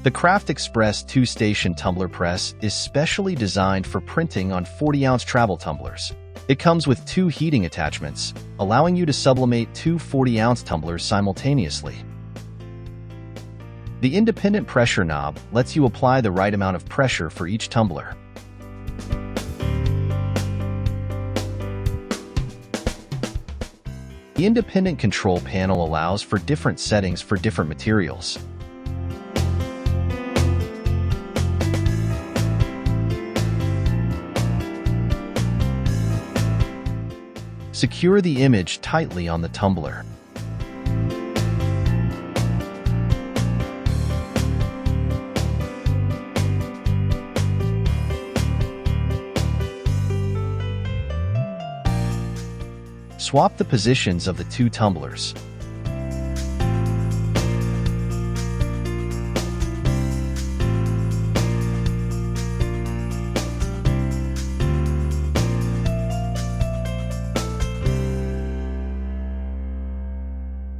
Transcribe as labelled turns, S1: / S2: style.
S1: The Craft Express 2-station tumbler press is specially designed for printing on 40-ounce travel tumblers. It comes with 2 heating attachments, allowing you to sublimate 2 40-ounce tumblers simultaneously. The independent pressure knob lets you apply the right amount of pressure for each tumbler. The independent control panel allows for different settings for different materials. Secure the image tightly on the tumbler. Swap the positions of the 2 tumblers.